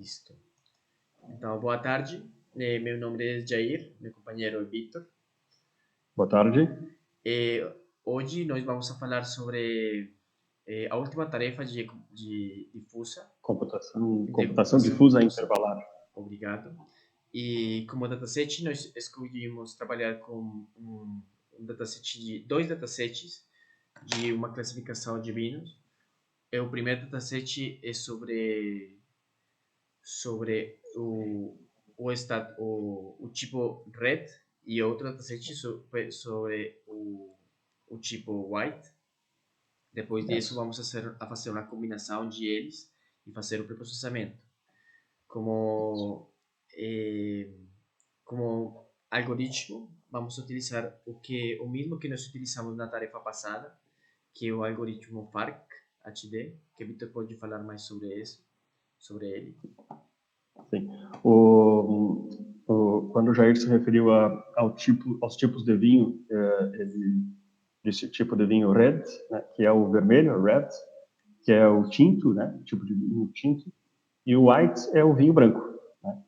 Listo. Então, boa tarde. Meu nome é Jair, meu companheiro é Victor. Boa tarde. Hoje nós vamos a falar sobre a última tarefa de difusa. Computação difusa intervalar. Obrigado. E como dataset, nós escolhemos trabalhar com dois datasets de uma classificação de vinhos. O primeiro dataset é sobre o tipo red e outro dataset sobre o tipo white. Depois disso, vamos a fazer uma combinação de eles e fazer o preprocessamento. Como algoritmo, vamos utilizar o mesmo que nós utilizamos na tarefa passada, que é o algoritmo FARC-HD, que o Victor pode falar mais sobre ele. Sim. Quando o Jair se referiu aos tipos de vinho, ele disse tipo de vinho red, né, que é o vermelho, red, que é o tinto, né, tipo de vinho tinto, e o white é o vinho branco. Né?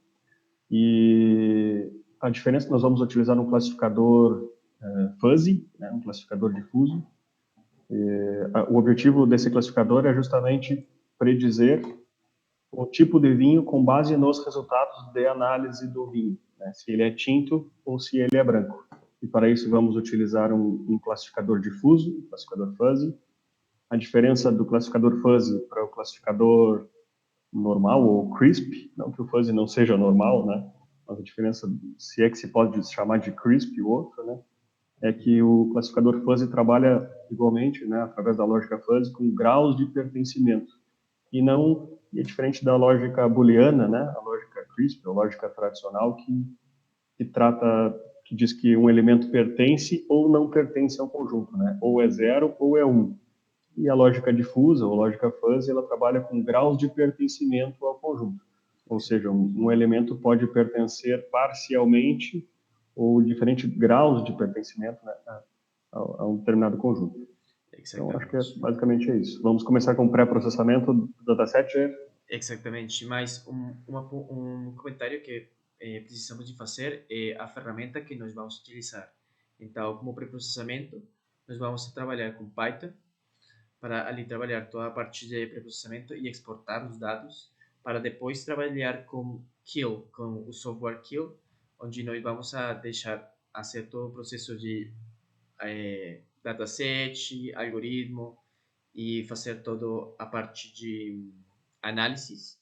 E a diferença é que nós vamos utilizar um classificador fuzzy, né, um classificador difuso. O objetivo desse classificador é justamente predizer o tipo de vinho com base nos resultados de análise do vinho, né? Se ele é tinto ou se ele é branco. E para isso vamos utilizar um classificador difuso, um classificador fuzzy. A diferença do classificador fuzzy para o classificador normal ou crisp, não que o fuzzy não seja normal, né? Mas a diferença, se é que se pode chamar de crisp o outro, né? É que o classificador fuzzy trabalha igualmente, né, através da lógica fuzzy, com graus de pertencimento. E não é diferente da lógica booleana, né, a lógica CRISP, a lógica tradicional, que diz que um elemento pertence ou não pertence ao conjunto, né, ou é 0 ou é 1. E a lógica difusa, ou lógica fuzzy, ela trabalha com graus de pertencimento ao conjunto. Ou seja, um elemento pode pertencer parcialmente ou diferentes graus de pertencimento, né, a um determinado conjunto. Então, acho que basicamente é isso. Vamos começar com o pré-processamento do dataset. Exatamente, mas um comentário que precisamos de fazer é a ferramenta que nós vamos utilizar. Então, como pré-processamento, nós vamos trabalhar com Python, para ali trabalhar toda a parte de pré-processamento e exportar os dados, para depois trabalhar com Kill, com o software Kill, onde nós vamos a deixar fazer todo o processo de dataset, algoritmo e fazer toda a parte de análise.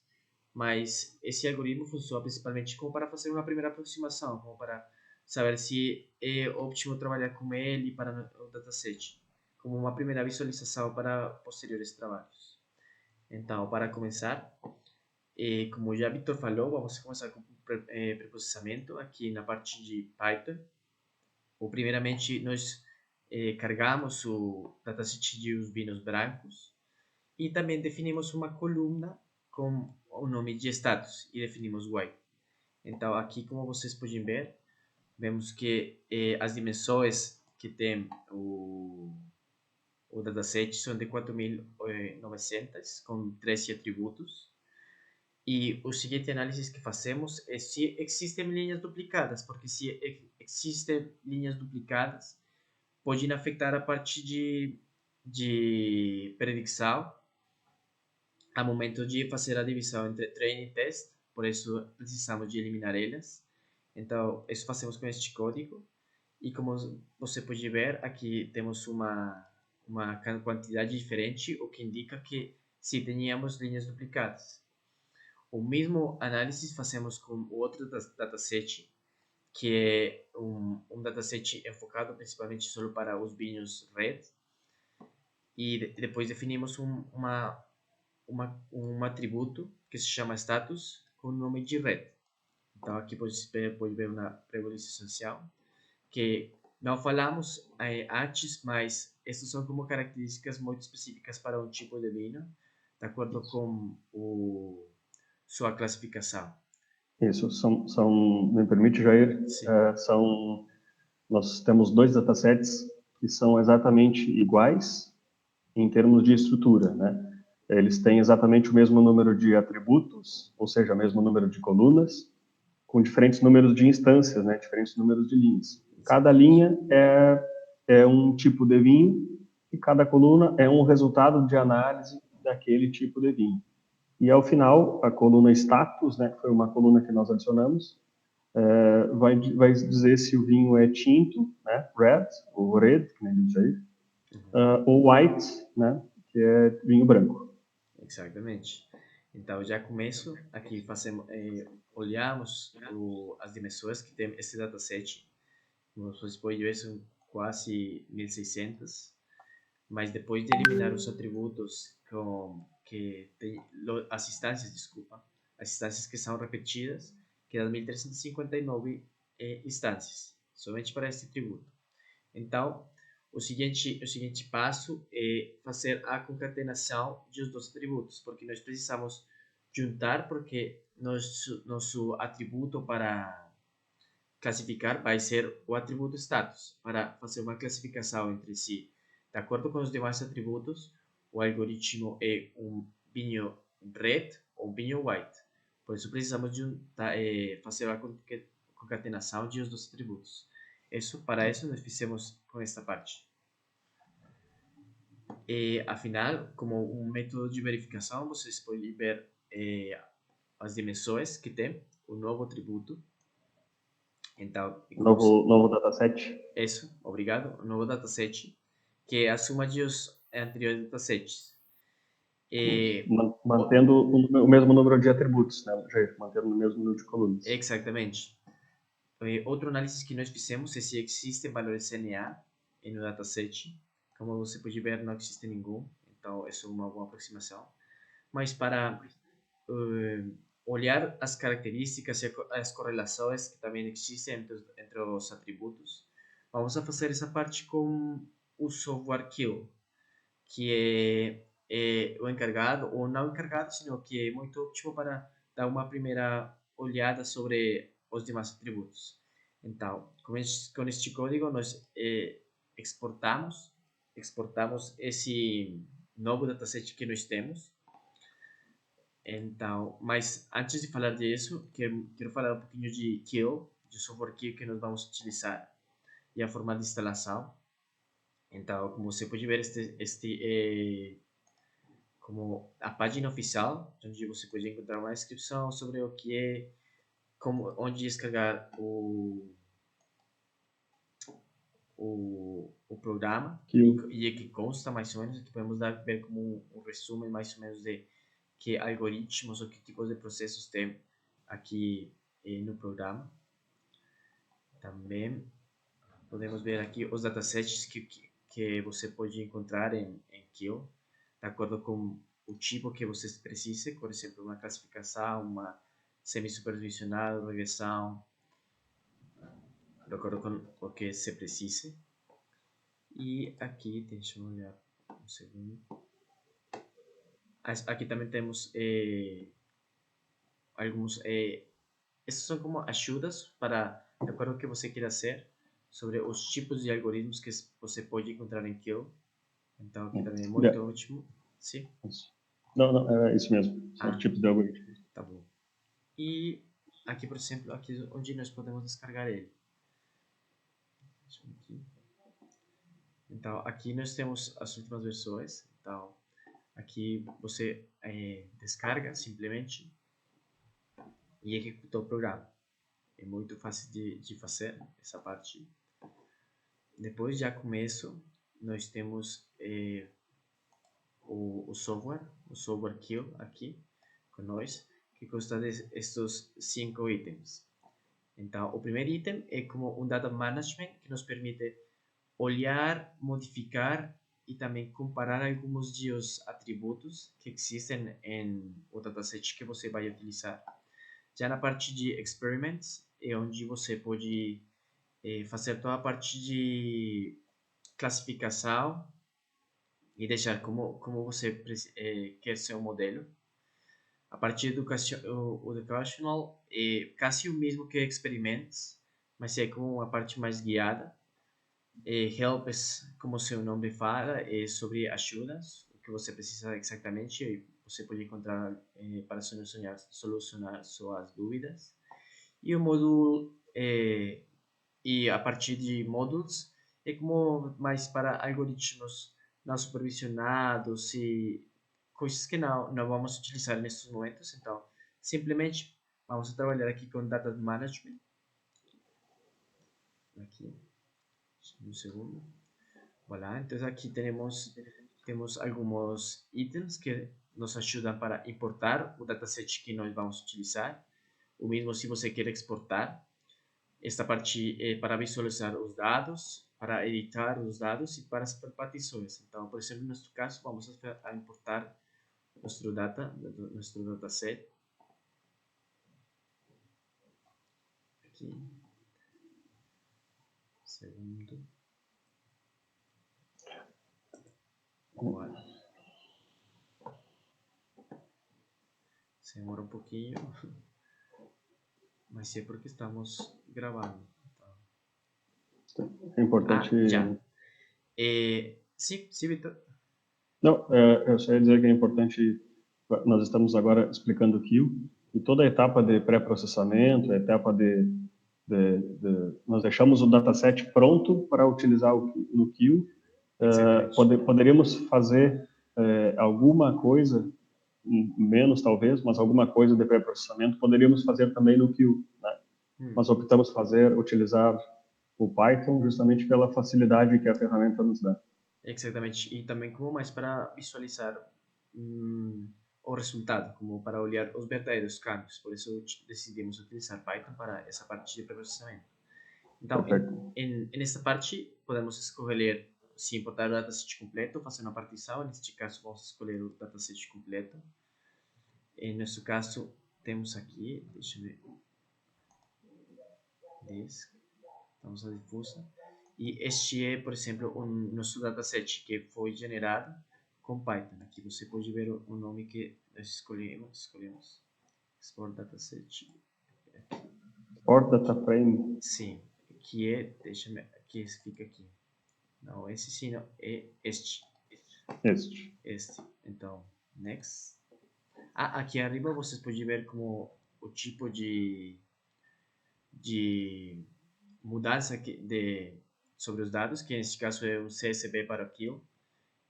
Mas esse algoritmo funciona principalmente como para fazer uma primeira aproximação, como para saber se é ótimo trabalhar com ele para o dataset, como uma primeira visualização para posteriores trabalhos. Então, para começar, como já Victor falou, vamos começar com preprocessamento aqui na parte de Python. Primeiramente, nós carregamos o dataset de os vinhos brancos e também definimos uma coluna com o nome de status e definimos white. Então, aqui, como vocês podem ver, vemos que as dimensões que tem o dataset são de 4.900, com 13 atributos. E o seguinte análise que fazemos é se existem linhas duplicadas, porque se existem linhas duplicadas, podem afetar a parte de predição a momento de fazer a divisão entre treino e teste, por isso precisamos de eliminar elas. Então, isso fazemos com este código. E como você pode ver, aqui temos uma quantidade diferente, o que indica que se tínhamos linhas duplicadas. O mesmo análise fazemos com outro dataset, que é um dataset enfocado principalmente só para os vinhos red. E depois definimos um atributo que se chama status com o nome de red. Então aqui pode ver uma pré-visualização que não falamos antes, mas essas são como características muito específicas para um tipo de vinho, de acordo com sua classificação. Isso, me permite, Jair, nós temos dois datasets que são exatamente iguais em termos de estrutura, né? Eles têm exatamente o mesmo número de atributos, ou seja, o mesmo número de colunas, com diferentes números de instâncias, né? Diferentes números de linhas. Cada linha é um tipo de vinho e cada coluna é um resultado de análise daquele tipo de vinho. E ao final, a coluna status, né, que foi uma coluna que nós adicionamos, vai dizer se o vinho é tinto, né, red, ou red, que nem diz aí, ou white, né, que é vinho branco. Exatamente. Então, já começo aqui, olhamos as dimensões que tem esse dataset. Como vocês podem ver, são quase 1600. Mas depois de eliminar os atributos que tem, as instâncias, desculpa, as instâncias que são repetidas, quedan 1359 instâncias, somente para este atributo. Então, o seguinte passo é fazer a concatenação dos dois atributos, porque nós precisamos juntar, porque nosso atributo para classificar vai ser o atributo status, para fazer uma classificação entre si. De acordo com os demais atributos, o algoritmo é um vinho red ou vinho white. Por isso precisamos fazer a concatenação de os dois atributos. Para isso nós fizemos com esta parte. Afinal, como um método de verificação, vocês podem ver as dimensões que tem o novo atributo. Então, Novo dataset. isso, obrigado. O novo dataset, que é a soma dos anteriores datasets. Mantendo o mesmo número de atributos, né, Jair? Mantendo o mesmo número de colunas. Exatamente. Outro análise que nós fizemos é se existem valores CNA no dataset. Como você pode ver, não existe nenhum. Então, isso é uma boa aproximação. Mas para olhar as características e as correlações que também existem entre os atributos, vamos a fazer essa parte com o software Kill, que é o encargado, ou não encargado, sino que é muito ótimo para dar uma primeira olhada sobre os demais atributos. Então, com este código, nós exportamos esse novo dataset que nós temos. Então, mas antes de falar disso, quero falar um pouquinho de Kill, de software Kill que nós vamos utilizar e a forma de instalação. Então, como você pode ver, como a página oficial, onde você pode encontrar uma descrição sobre o que é, onde descargar o programa e que consta mais ou menos, que podemos ver como um resumo mais ou menos de que algoritmos ou que tipos de processos tem aqui no programa. Também podemos ver aqui os datasets que você pode encontrar em Kill, de acordo com o tipo que você precise, por exemplo, uma classificação, uma semi-supervisionada, regressão, de acordo com o que você precise. E aqui, deixa eu olhar um segundo. Aqui também temos alguns. Essas são como ajudas para, de acordo com o que você queira hacer, sobre os tipos de algoritmos que você pode encontrar em Kill. Então, aqui também é muito ótimo. Sim? Não, é isso mesmo. São os tipos de algoritmos. Tá bom. E aqui, por exemplo, aqui onde nós podemos descargar ele. Então, aqui nós temos as últimas versões. Então, aqui você descarga simplesmente e executa o programa. É muito fácil de fazer essa parte. Depois, já começo, nós temos o software Kill aqui com nós, que consta destes 5 itens. Então, o primeiro item é como um data management que nos permite olhar, modificar e também comparar alguns dos atributos que existem em o dataset que você vai utilizar. Já na parte de experiments é onde você pode fazer toda a parte de classificação e deixar como você quer ser o modelo. A parte educational é quase o mesmo que experiments, mas é como uma parte mais guiada. Help, como seu nome fala, é sobre ajudas, que você precisa exatamente e você pode encontrar para solucionar suas dúvidas. E o módulo, e a partir de módulos, é como mais para algoritmos não supervisionados e coisas que não vamos utilizar nesses momentos. Então, simplesmente vamos trabalhar aqui com Data Management. Aqui, um segundo. Voilà, entonces aquí tenemos algunos ítems que nos ayudan para importar o dataset que nós vamos utilizar. O mesmo se você quer exportar. Esta parte é para visualizar os dados, para editar os dados e para as partições. Então, por exemplo, no nosso caso, vamos a importar nosso dataset. Aqui. Segundo. Agora. Se demora um pouquinho, mas é porque estamos gravando. Então. É importante... já. Sim, Vitor. Não, eu só ia dizer que é importante, nós estamos agora explicando o Kill, e toda a etapa de pré-processamento, a etapa nós deixamos o dataset pronto para utilizar no Kill. Poderíamos fazer alguma coisa, menos talvez, mas alguma coisa de pré-processamento poderíamos fazer também no Kill, né? Mas optamos utilizar o Python justamente pela facilidade que a ferramenta nos dá. Exatamente, e também como mais para visualizar o resultado, como para olhar os verdadeiros campos. Por isso decidimos utilizar Python para essa parte de pré-processamento. Então, nesta parte, podemos escolher se importar o dataset completo, fazer uma partição. Neste caso, vamos escolher o dataset completo. Em nosso caso, temos aqui, deixa eu ver, disk, vamos a difusa. E este é, por exemplo, o nosso dataset que foi gerado com Python. Aqui você pode ver o nome que nós escolhemos. Export Dataset. Export Data Frame. Sim, que é, deixa-me, que fica aqui. Não, esse sim, não, é este. Este. Então, next. Aqui arriba vocês podem ver como o tipo de mudança sobre os dados, que neste caso é um CSV para Kill.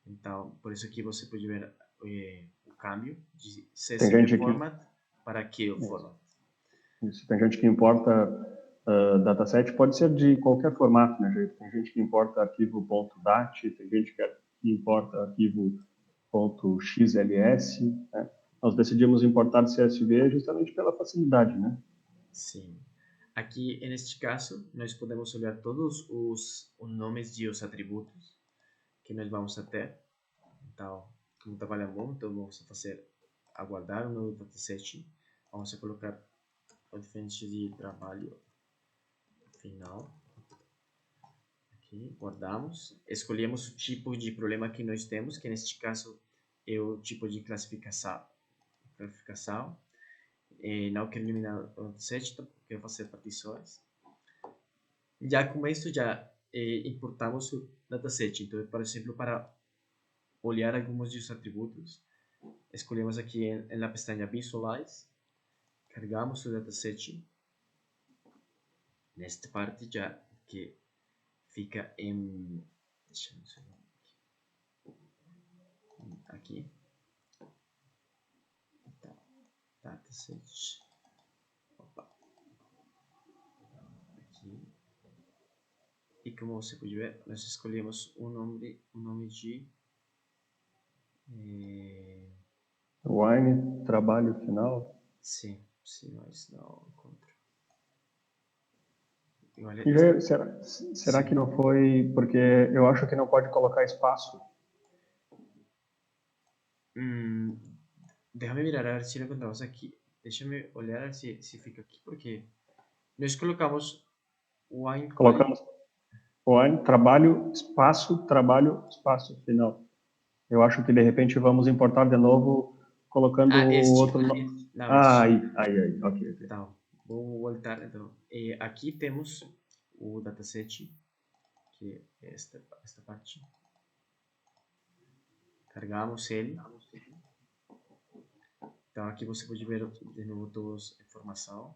Então, por isso aqui você pode ver o câmbio de CSV format para Kill format. Isso, tem gente que importa dataset, pode ser de qualquer formato, né? Tem gente que importa arquivo .dat, tem gente que importa arquivo .xls, né? Nós decidimos importar CSV justamente pela facilidade, né? Sim. Aqui, neste caso, nós podemos olhar todos os nomes de os atributos que nós vamos ter. Então, como trabalha muito, vamos aguardar o novo dataset. Vamos colocar o diferente de trabalho final. Aqui, guardamos. Escolhemos o tipo de problema que nós temos, que neste caso é o tipo de classificação. Não quero eliminar o dataset, quero fazer partições. Já com isso, já importamos o dataset. Então, por exemplo, para olhar alguns dos atributos, escolhemos aqui na pestaña Visualize, carregamos o dataset. Nesta parte já que fica em... Deixa eu ver aqui. Então, dataset. Opa. Aqui. E como você pode ver, nós escolhemos um nome de... Wine, trabalho final. Sim, mas não encontro. Será que não foi porque eu acho que não pode colocar espaço? Déjame mirar a ver si lo encontramos aquí. Déjame olhar a ver si fica aqui, porque nós colocamos wine. Colocamos wine, trabalho, espaço final. Eu acho que de repente vamos importar de novo colocando outro nome. Aí, ok. Então, vou voltar. Então, aqui temos o dataset, que é esta parte. Carregamos ele. Então aqui você pode ver de novo toda a informação.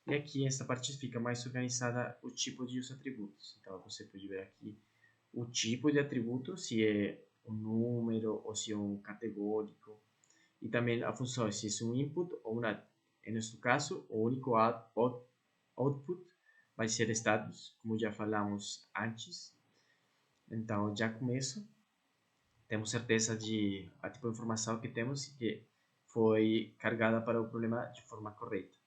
E aqui esta parte fica mais organizada o tipo de os atributos. Então você pode ver aqui o tipo de atributo, se é um número ou se é um categórico. E também a função, se é um input ou um output. Em nosso caso, o único output vai ser status, como já falamos antes. Então já começo. Temos certeza de a tipo de informação que temos e que foi carregada para o problema de forma correta.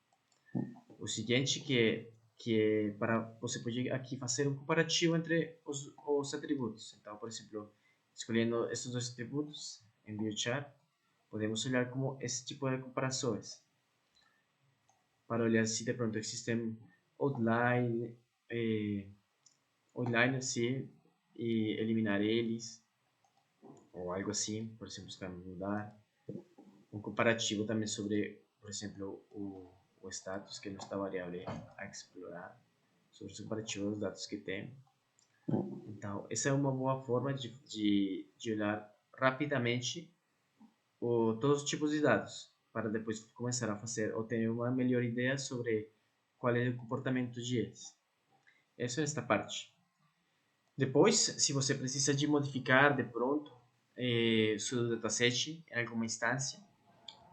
O seguinte que para você pode aqui fazer um comparativo entre os atributos. Então, por exemplo, escolhendo esses dois atributos em biochar, podemos olhar como esse tipo de comparações para olhar se de pronto existem outline, outliners, sim, e eliminar eles ou algo assim, por exemplo, para mudar. Um comparativo também sobre, por exemplo, o status, que é nossa variável a explorar, sobre o comparativo dos dados que tem. Então, essa é uma boa forma de olhar rapidamente todos os tipos de dados, para depois começar a fazer ou ter uma melhor ideia sobre qual é o comportamento deles. Essa é esta parte. Depois, se você precisa de modificar de pronto seu dataset em alguma instância,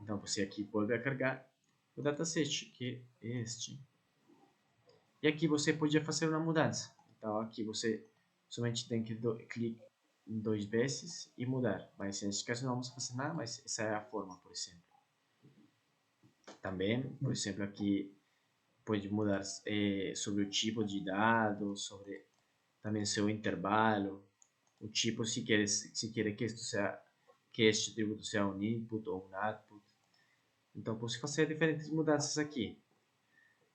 então você aqui pode carregar o dataset, que é este. E aqui você pode fazer uma mudança. Então aqui você somente tem que clicar duas vezes e mudar. Mas neste caso não vamos fazer nada, mas essa é a forma, por exemplo. Também, por exemplo, aqui pode mudar sobre o tipo de dado, sobre também seu intervalo, o tipo se quer que este atributo seja um input ou um output. Então, pode fazer diferentes mudanças aqui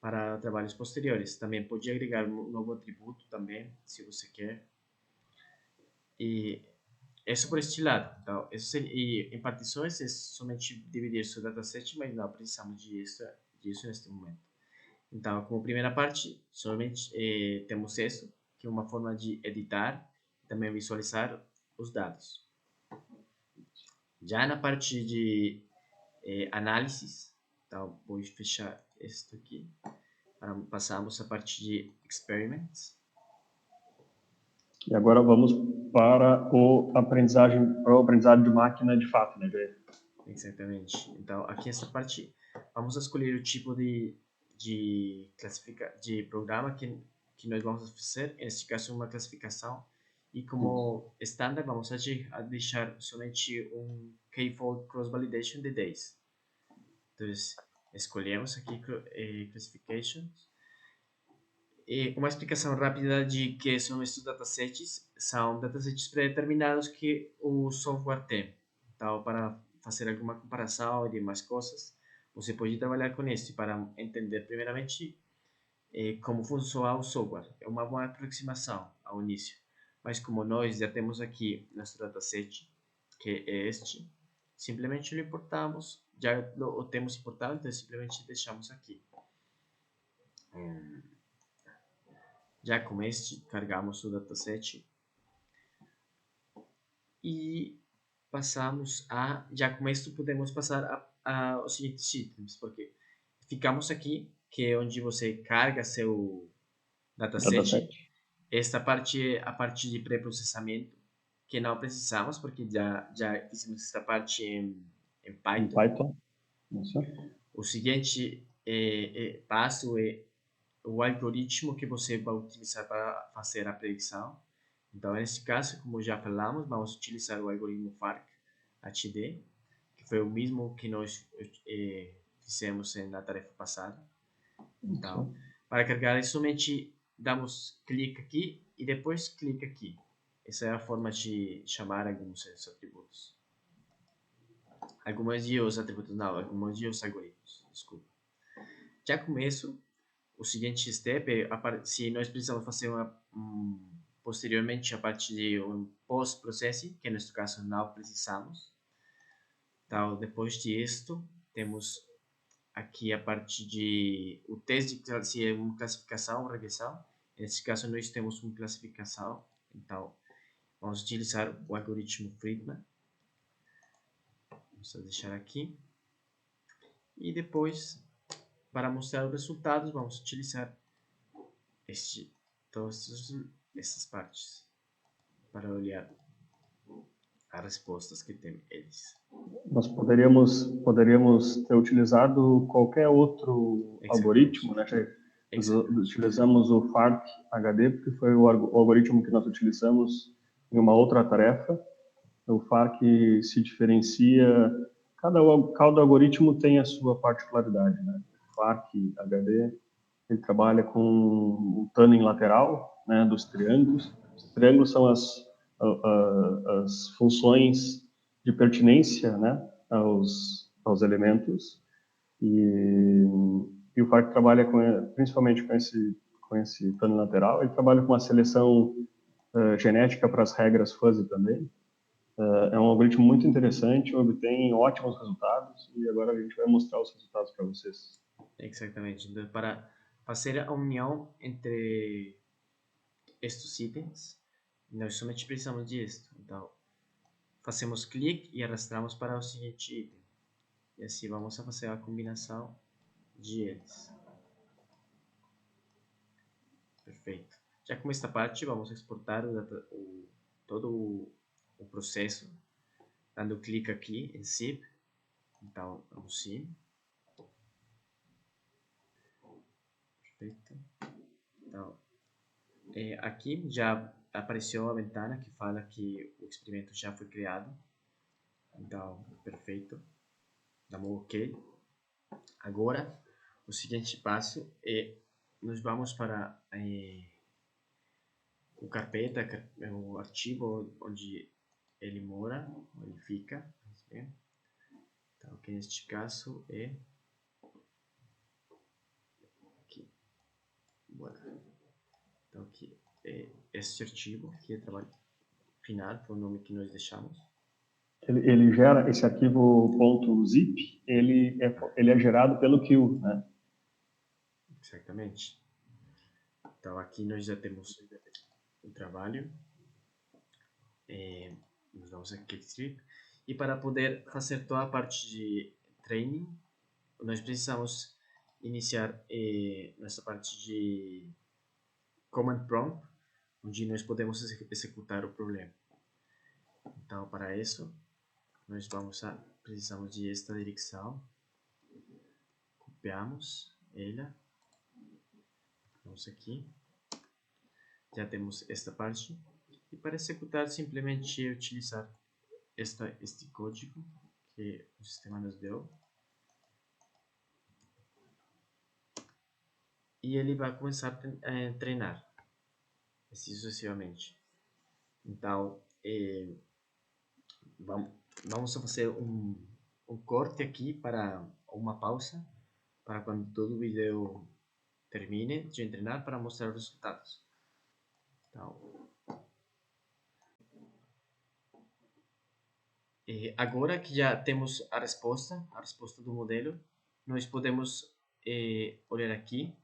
para trabalhos posteriores. Também pode agregar um novo atributo também, se você quer. E isso por este lado. Então, e em partições é somente dividir seu dataset, mas não precisamos disso neste momento. Então, como primeira parte, somente temos isso, que é uma forma de editar e também visualizar os dados. Já na parte de análise, então vou fechar isto aqui. Passamos a parte de experiments. E agora vamos para o aprendizado de máquina de fato, né? Exatamente. Então, aqui nessa parte, vamos escolher o tipo de programa que nós vamos fazer. Neste caso, uma classificação. E como estándar, vamos a deixar somente um k-fold cross-validation de 10. Então, escolhemos aqui classifications. E uma explicação rápida de que são estes datasets. São datasets pré-determinados que o software tem. Então, para fazer alguma comparação de mais coisas, você pode trabalhar com este para entender primeiramente como funciona o software. É uma boa aproximação ao início. Mas como nós já temos aqui nosso dataset, que é este, simplesmente o importamos, já o temos importado, então simplesmente deixamos aqui. Já com este, carregamos o dataset e passamos já com isto podemos passar aos seguintes itens, porque ficamos aqui, que é onde você carga seu dataset. Esta parte é a parte de pré-processamento, que não precisamos, porque já fizemos esta parte em Python. Isso. O seguinte passo é o algoritmo que você vai utilizar para fazer a predição. Então, nesse caso, como já falamos, vamos utilizar o algoritmo FARC-HD, que foi o mesmo que nós fizemos na tarefa passada. Então, para carregar, somente damos clique aqui e depois clique aqui. Essa é a forma de chamar alguns desses atributos. Alguns de os atributos, não, alguns de os algoritmos, desculpa. Já começo, o seguinte step é, se nós precisamos fazer posteriormente a parte de um post-processing, que neste caso não precisamos. Então, depois disto, temos aqui a parte de o teste de se é uma classificação ou regressão. Nesse caso, nós temos uma classificação. Então, vamos utilizar o algoritmo Friedman. Vamos deixar aqui. E depois, para mostrar os resultados, vamos utilizar todas essas partes para olhar as respostas que tem eles. Nós poderíamos ter utilizado qualquer outro algoritmo, né? Nós utilizamos o FARC-HD, porque foi o algoritmo que nós utilizamos em uma outra tarefa. O FARC se diferencia, cada algoritmo tem a sua particularidade, né? O FARC-HD, ele trabalha com o tuning lateral, né, dos triângulos. Os triângulos são as funções de pertinência, né, aos elementos, e o FARC trabalha principalmente com esse tuning lateral. Ele trabalha com a seleção genética para as regras fuzzy também. É um algoritmo muito interessante, obtém ótimos resultados, e agora a gente vai mostrar os resultados para vocês. Exatamente. Então, para fazer a união entre estes itens, nós somente precisamos disso. Então, fazemos clique e arrastamos para o seguinte item. E assim vamos a fazer a combinação de eles. Perfeito. Já com esta parte, vamos exportar todo o processo, dando clique aqui em zip. Então, vamos sim. Perfeito. Então, aqui já apareceu a ventana que fala que o experimento já foi criado. Então, perfeito. Damos OK. Agora, o seguinte passo é nós vamos para o carpeta, o arquivo onde ele mora, onde ele fica. Então, que neste caso é aqui. Então, aqui é este arquivo, que é trabalho final, foi o nome que nós deixamos. Ele gera esse arquivo .zip, ele é gerado pelo Q, né? Exatamente. Então, aqui nós já temos o trabalho. Nós vamos aqui click. E para poder fazer toda a parte de training, nós precisamos iniciar nossa parte de command prompt, onde nós podemos executar o problema. Então, para isso, nós precisamos de esta direção. Copiamos ela. Vamos aqui. Já temos esta parte. E para executar, simplesmente utilizar este código que o sistema nos deu. E ele vai começar a treinar, assim sucessivamente. Então, vamos fazer um corte aqui para uma pausa, para quando todo o vídeo termine de treinar, para mostrar os resultados. Então, agora que já temos a resposta do modelo, nós podemos olhar aqui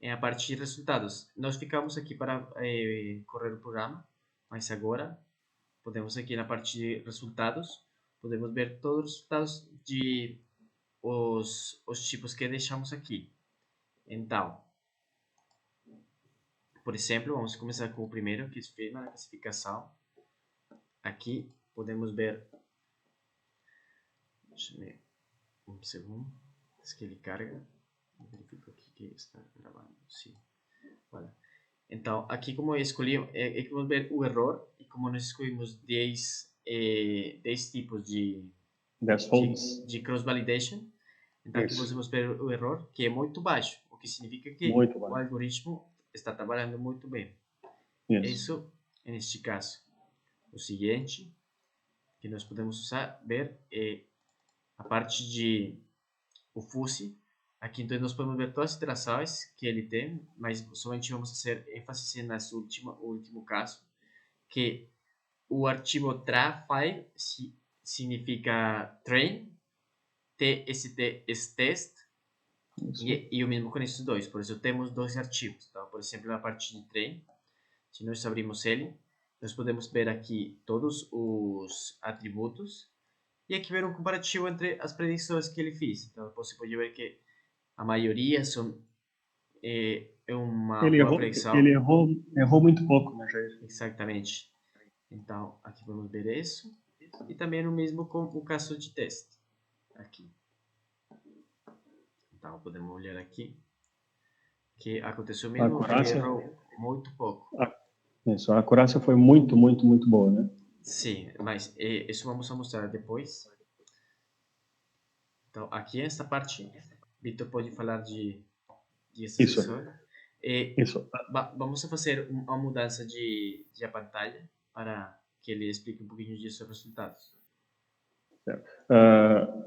a parte de resultados. Nós ficamos aqui para correr o programa, mas agora podemos aqui na parte de resultados, podemos ver todos os resultados de os tipos que deixamos aqui. Então, por exemplo, vamos começar com o primeiro, que é firma na classificação. Aqui podemos ver, deixa eu ver, um segundo, se que ele carga, verifico aqui que está gravando, sim. Voilà. Então, aqui como eu escolhi, aqui vamos ver o erro, e como nós escolhemos 10 tipos de cross-validation, então aqui vamos ver o erro, que é muito baixo, o que significa que o algoritmo está trabalhando muito bem. Isso, neste caso. O seguinte, que nós podemos ver é a parte de o fuzzy. Aqui então nós podemos ver todas as interações que ele tem, mas somente vamos fazer ênfase nesse último caso, que o arquivo tra-file significa train, tst é test, e o mesmo com esses dois, por isso temos dois arquivos. Então, por exemplo, na parte de train, se nós abrimos ele, nós podemos ver aqui todos os atributos E aqui ver um comparativo entre as predições que ele fez. Então você pode ver que a maioria é uma Ele boa errou, ele predição. errou muito pouco, né, Jair? Exatamente. Então aqui vamos ver isso. E também o mesmo com o caso de teste. Aqui. Então podemos olhar aqui que aconteceu o A mesmo, ele acurácia, errou muito pouco. isso, a acurácia foi muito, muito, muito boa, né? Sim, mas isso vamos a mostrar depois. Então, aqui esta parte, Vitor pode falar de esta Isso, seção. E isso. vamos a fazer uma mudança de a pantalla para que ele explique um pouquinho disso os resultados.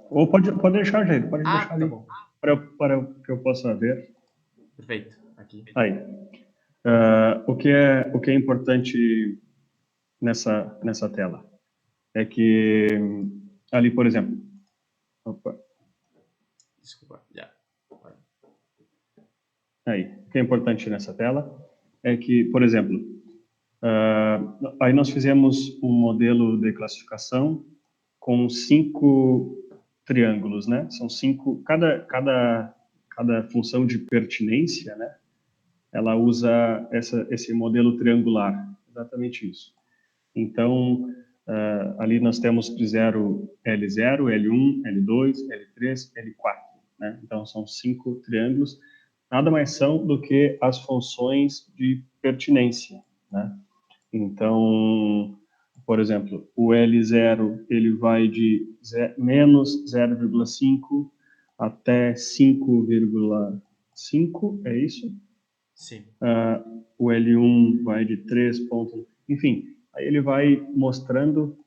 Ou pode deixar, Jair, pode deixar Ah, tá ali, bom. para que eu possa ver. Perfeito. Aqui. Aí. O que é importante nessa tela é que ali, por exemplo, opa, Desculpa, já. aí, o que é importante nessa tela é que, por exemplo, aí nós fizemos um modelo de classificação com 5 triângulos, né? São 5, cada função de pertinência, né? Ela usa esse modelo triangular, exatamente isso. Então, ali nós temos zero L0, L1, L2, L3, L4. Né? Então, são 5 triângulos. Nada mais são do que as funções de pertinência. Né? Então, por exemplo, o L0 ele vai de menos 0,5 até 5,5, é isso? Sim. O L1 vai de 3 pontos, enfim, aí ele vai mostrando,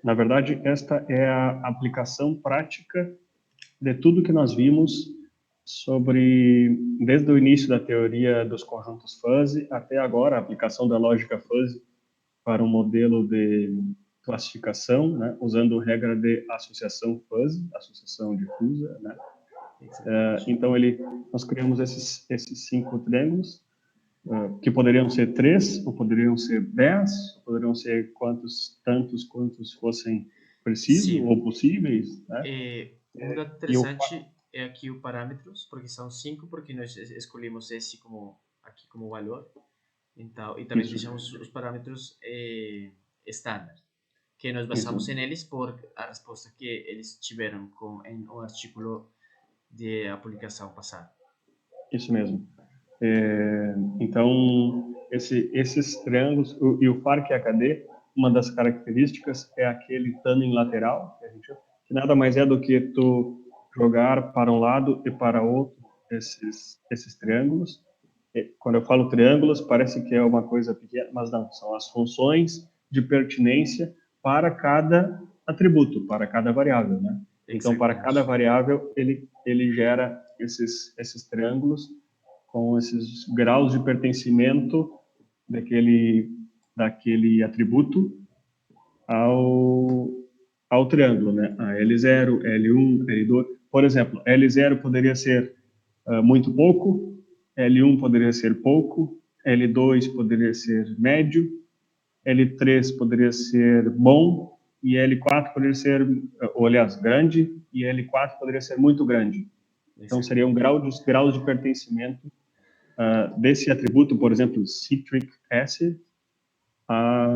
na verdade, esta é a aplicação prática de tudo que nós vimos desde o início da teoria dos conjuntos fuzzy até agora, a aplicação da lógica fuzzy para um modelo de classificação, né, usando regra de associação fuzzy, associação difusa, né? Exatamente. Então, nós criamos esses 5 triângulos, que poderiam ser 3, ou poderiam ser 10, ou poderiam ser tantos quantos fossem precisos Sim. ou possíveis, né? Um dado E o interessante é aqui o parâmetros, porque são 5, porque nós escolhemos esse como aqui como valor. Então, e também isso, deixamos os parâmetros estándar, que nós isso, basamos neles por a resposta que eles tiveram em um artigo de a publicação passada. isso mesmo. Então, esses triângulos, e o FARC AKD, uma das características é aquele tanning lateral, que nada mais é do que tu jogar para um lado e para outro esses triângulos. Quando eu falo triângulos, parece que é uma coisa pequena, mas não, são as funções de pertinência para cada atributo, para cada variável, né? Então, para cada Exatamente. variável, ele gera esses triângulos com esses graus de pertencimento daquele atributo ao, ao triângulo, né? A L0, L1, L2. Por exemplo, L0 poderia ser muito pouco, L1 poderia ser pouco, L2 poderia ser médio, L3 poderia ser bom e L4 poderia ser, ou, aliás, grande, e L4 poderia ser muito grande. Então, seria um Exatamente. graus de pertencimento desse atributo, por exemplo, citric acid, a,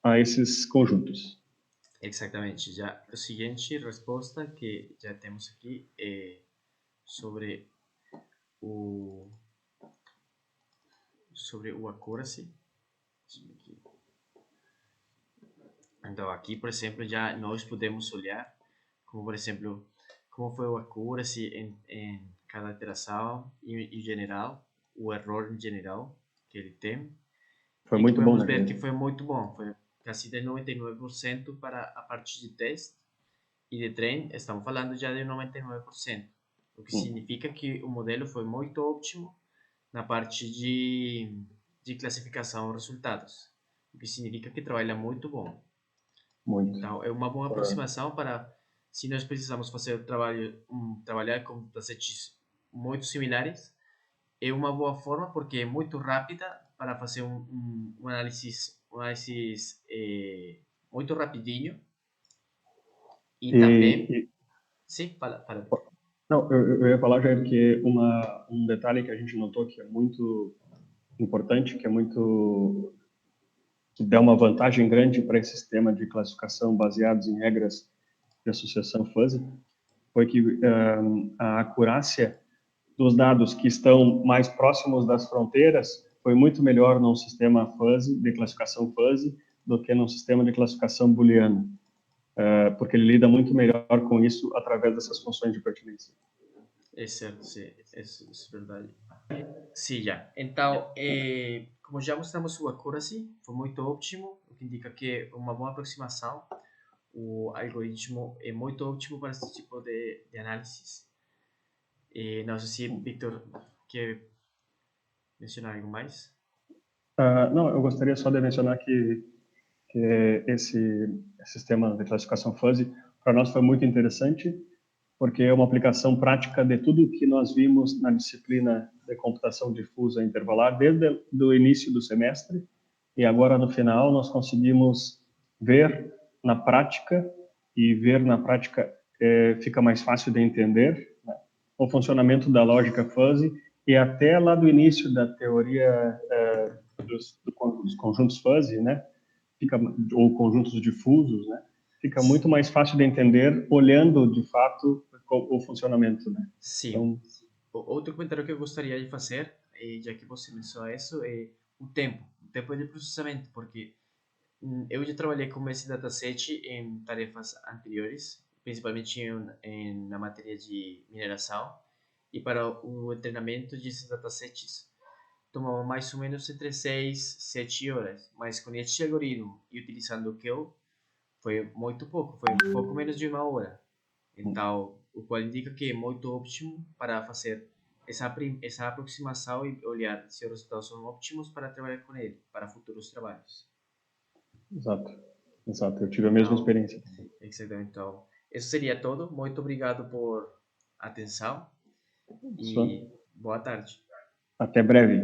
a esses conjuntos. Exatamente. Já a seguinte resposta que já temos aqui é sobre o accuracy. Então aqui, por exemplo, já nós podemos olhar como, por exemplo, como foi o accuracy em cada iteração e em geral, o erro em geral que ele tem. Foi E aqui muito bom, podemos né, ver Jair? que foi muito bom, foi quase de 99% para a parte de teste e de treino, estamos falando já de 99%, o que significa que o modelo foi muito ótimo na parte de classificação dos resultados, o que significa que trabalha muito bom. Muito. Então, é uma boa aproximação para, se nós precisamos fazer trabalhar com datasets muito similares, é uma boa forma porque é muito rápida para fazer um análise muito rapidinho. E também... Sim, fala. Não, eu ia falar, Jair, que um detalhe que a gente notou que é muito importante, que dá uma vantagem grande para esse sistema de classificação baseados em regras de associação fuzzy, foi que a acurácia dos dados que estão mais próximos das fronteiras foi muito melhor num sistema fuzzy, de classificação fuzzy, do que num sistema de classificação booleana, porque ele lida muito melhor com isso através dessas funções de pertinência. É certo, sim, isso é verdade. Sim, já. Então, como já mostramos o accuracy, foi muito ótimo, o que indica que é uma boa aproximação. O algoritmo é muito ótimo para esse tipo de análise. Não sei se Victor quer mencionar algo mais. Não, eu gostaria só de mencionar que esse sistema de classificação fuzzy para nós foi muito interessante, porque é uma aplicação prática de tudo que nós vimos na disciplina de computação difusa intervalar desde o início do semestre, e agora no final nós conseguimos ver na prática, e ver na prática fica mais fácil de entender, né, o funcionamento da lógica fuzzy, e até lá do início da teoria dos conjuntos fuzzy, né, ou conjuntos difusos, né, fica muito mais fácil de entender olhando de fato o funcionamento, né? Sim. Então, outro comentário que eu gostaria de fazer, já que você mencionou isso, é o tempo de processamento, porque eu já trabalhei com esse dataset em tarefas anteriores, principalmente na matéria de mineração, e para o treinamento desses datasets tomava mais ou menos entre 6 7 horas, mas com este algoritmo e utilizando o Kale foi muito pouco, foi pouco menos de uma hora. Então, o qual indica que é muito ótimo para fazer essa aproximação e olhar se os resultados são ótimos para trabalhar com ele, para futuros trabalhos. Exato, eu tive a mesma experiência. Exatamente. Então, isso seria tudo. Muito obrigado por atenção e boa tarde. Até breve.